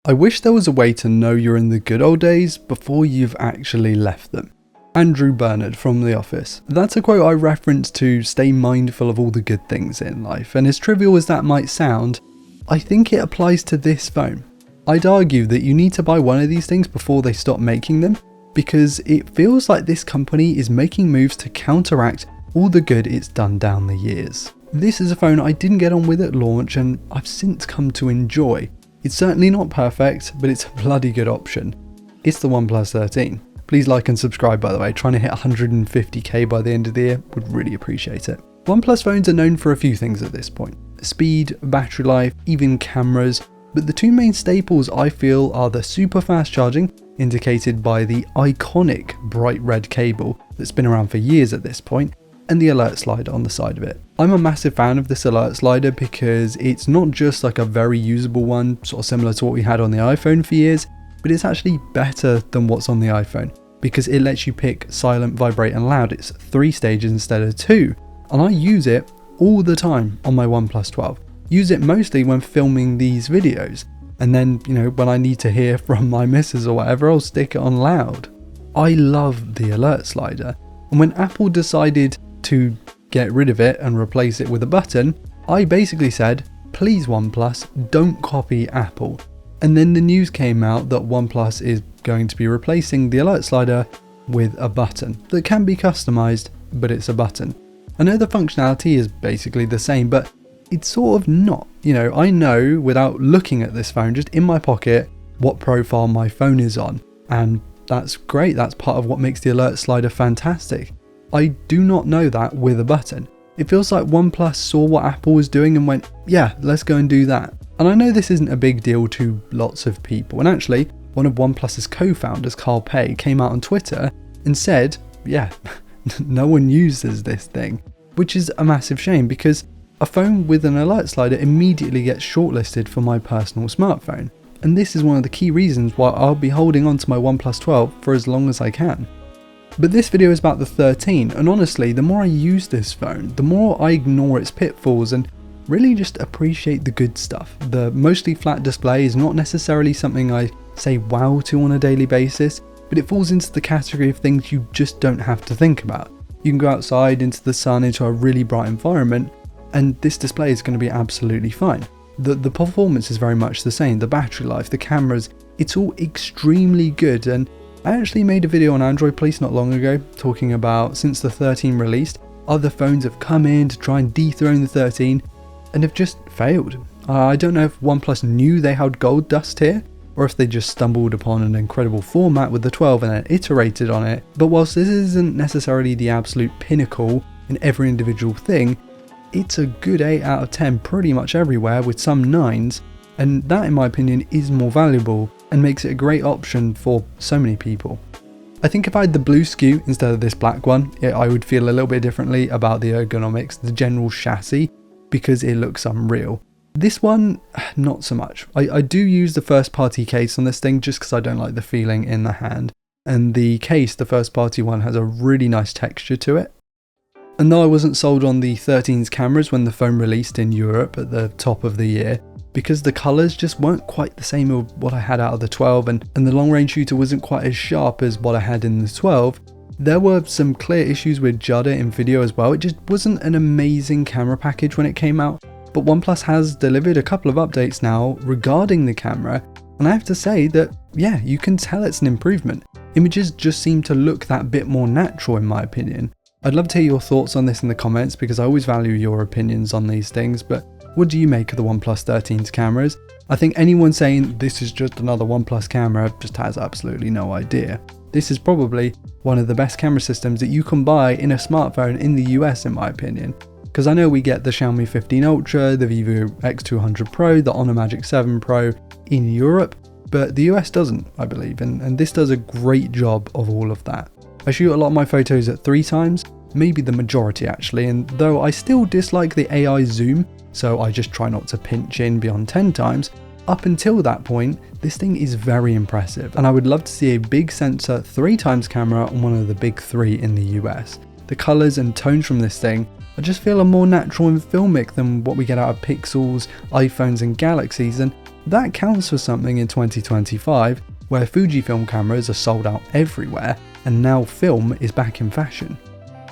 I wish there was a way to know you're in the good old days before you've actually left them. Andrew Bernard from The Office. That's a quote I reference to stay mindful of all the good things in life, and as trivial as that might sound, I think it applies to this phone. I'd argue that you need to buy one of these things before they stop making them, because it feels like this company is making moves to counteract all the good it's done down the years. This is a phone I didn't get on with at launch and I've since come to enjoy. It's certainly not perfect, but it's a bloody good option. It's the OnePlus 13. Please like and subscribe, by the way. Trying to hit 150k by the end of the year, would really appreciate it. OnePlus phones are known for a few things at this point. Speed, battery life, even cameras, but the two main staples I feel are the super fast charging, indicated by the iconic bright red cable that's been around for years at this point, and the alert slider on the side of it. I'm a massive fan of this alert slider because it's not just like a very usable one, sort of similar to what we had on the iPhone for years, but it's actually better than what's on the iPhone because it lets you pick silent, vibrate and loud. It's 3 stages instead of 2, and I use it all the time on my OnePlus 12. Use it mostly when filming these videos, and then, you know, when I need to hear from my missus or whatever, I'll stick it on loud. I love the alert slider, and when Apple decided to get rid of it and replace it with a button, I basically said, please OnePlus, don't copy Apple. And then the news came out that OnePlus is going to be replacing the alert slider with a button that can be customized, but it's a button. I know the functionality is basically the same, but it's sort of not. You know, I know without looking at this phone, just in my pocket, what profile my phone is on. And that's great. That's part of what makes the alert slider fantastic. I do not know that with a button. It feels like OnePlus saw what Apple was doing and went, yeah, let's go and do that. And I know this isn't a big deal to lots of people. And actually, one of OnePlus's co-founders, Carl Pei, came out on Twitter and said, yeah, no one uses this thing, which is a massive shame because a phone with an alert slider immediately gets shortlisted for my personal smartphone. And this is one of the key reasons why I'll be holding on to my OnePlus 12 for as long as I can. But this video is about the 13, and honestly, the more I use this phone, the more I ignore its pitfalls and really just appreciate the good stuff. The mostly flat display is not necessarily something I say wow to on a daily basis, but it falls into the category of things you just don't have to think about. You can go outside into the sun, into a really bright environment, and this display is going to be absolutely fine. The performance is very much the same, the battery life, the cameras, it's all extremely good. And I actually made a video on Android Police not long ago talking about, since the 13 released, other phones have come in to try and dethrone the 13 and have just failed. I don't know if OnePlus knew they had gold dust here, or if they just stumbled upon an incredible format with the 12 and then iterated on it. But whilst this isn't necessarily the absolute pinnacle in every individual thing, it's a good 8 out of 10 pretty much everywhere with some 9s, and that in my opinion is more valuable and makes it a great option for so many people. I think if I had the blue SKU instead of this black one, I would feel a little bit differently about the ergonomics, the general chassis, because it looks unreal. This one, not so much. I do use the first party case on this thing just because I don't like the feeling in the hand. And the case, the first party one, has a really nice texture to it. And though I wasn't sold on the 13's cameras when the phone released in Europe at the top of the year, because the colours just weren't quite the same as what I had out of the 12 and the long range shooter wasn't quite as sharp as what I had in the 12, there were some clear issues with judder in video as well. It just wasn't an amazing camera package when it came out, but OnePlus has delivered a couple of updates now regarding the camera, and I have to say that, yeah, you can tell it's an improvement. Images just seem to look that bit more natural in my opinion. I'd love to hear your thoughts on this in the comments because I always value your opinions on these things, but what do you make of the OnePlus 13's cameras? I think anyone saying this is just another OnePlus camera just has absolutely no idea. This is probably one of the best camera systems that you can buy in a smartphone in the US in my opinion. Because I know we get the Xiaomi 15 Ultra, the Vivo X200 Pro, the Honor Magic 7 Pro in Europe, but the US doesn't, I believe, and this does a great job of all of that. I shoot a lot of my photos at 3 times, maybe the majority actually, and though I still dislike the AI zoom, so I just try not to pinch in beyond 10 times, up until that point, this thing is very impressive, and I would love to see a big sensor 3 times camera on one of the big 3 in the US. The colours and tones from this thing, I just feel are more natural and filmic than what we get out of Pixels, iPhones and Galaxies, and that counts for something in 2025, where Fujifilm cameras are sold out everywhere, and now film is back in fashion.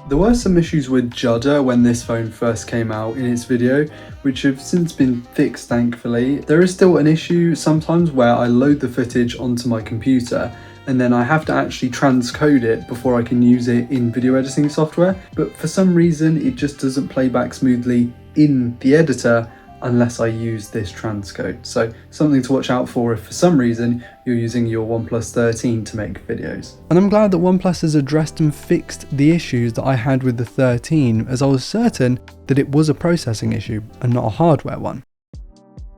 There were some issues with judder when this phone first came out in its video, which have since been fixed thankfully. There is still an issue sometimes where I load the footage onto my computer and then I have to actually transcode it before I can use it in video editing software, but for some reason it just doesn't play back smoothly in the editor unless I use this transcode. So something to watch out for if for some reason you're using your OnePlus 13 to make videos. And I'm glad that OnePlus has addressed and fixed the issues that I had with the 13, as I was certain that it was a processing issue and not a hardware one.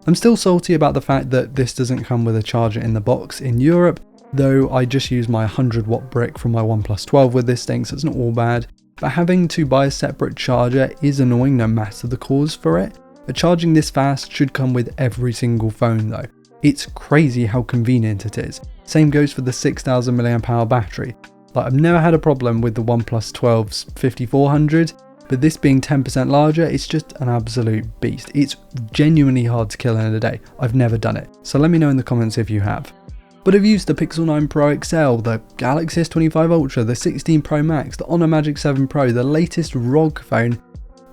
I'm still salty about the fact that this doesn't come with a charger in the box in Europe, though I just use my 100-watt brick from my OnePlus 12 with this thing, so it's not all bad. But having to buy a separate charger is annoying no matter the cause for it. But charging this fast should come with every single phone though. It's crazy how convenient it is. Same goes for the 6000 mAh battery. Like, I've never had a problem with the OnePlus 12's 5400, but this being 10% larger, it's just an absolute beast. It's genuinely hard to kill in a day. I've never done it, so let me know in the comments if you have. But I've used the Pixel 9 Pro XL, the Galaxy S25 Ultra, the 16 Pro Max, the Honor Magic 7 Pro, the latest ROG phone,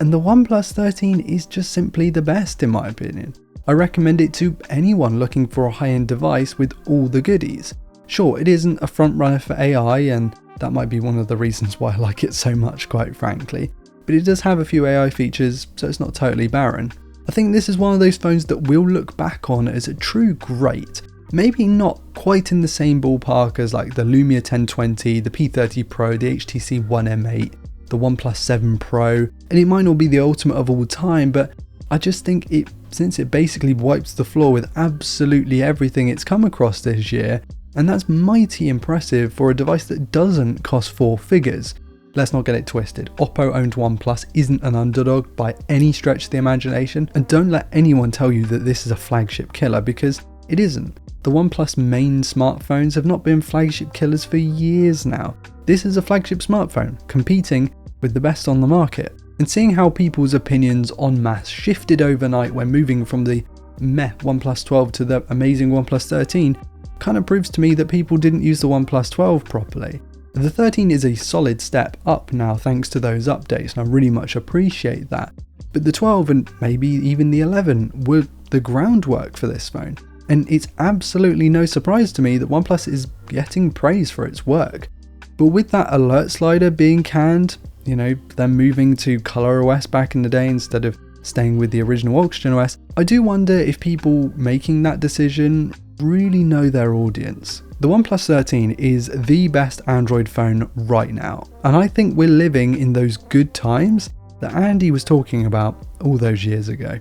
and the OnePlus 13 is just simply the best in my opinion. I recommend it to anyone looking for a high-end device with all the goodies. Sure, it isn't a front runner for AI, and that might be one of the reasons why I like it so much, quite frankly, but it does have a few AI features, so it's not totally barren. I think this is one of those phones that we'll look back on as a true great. Maybe not quite in the same ballpark as like the Lumia 1020, the P30 Pro, the HTC One M8, the OnePlus 7 Pro, and it might not be the ultimate of all time, but I just think since it basically wipes the floor with absolutely everything it's come across this year, and that's mighty impressive for a device that doesn't cost four figures. Let's not get it twisted, Oppo-owned OnePlus isn't an underdog by any stretch of the imagination, and don't let anyone tell you that this is a flagship killer, because it isn't. The OnePlus main smartphones have not been flagship killers for years now. This is a flagship smartphone, competing with the best on the market. And seeing how people's opinions en masse shifted overnight when moving from the meh OnePlus 12 to the amazing OnePlus 13 kind of proves to me that people didn't use the OnePlus 12 properly. The 13 is a solid step up now thanks to those updates, and I really much appreciate that. But the 12 and maybe even the 11 were the groundwork for this phone. And it's absolutely no surprise to me that OnePlus is getting praise for its work. But with that alert slider being canned, them moving to ColorOS back in the day instead of staying with the original Oxygen OS, I do wonder if people making that decision really know their audience. The OnePlus 13 is the best Android phone right now, and I think we're living in those good times that Andy was talking about all those years ago.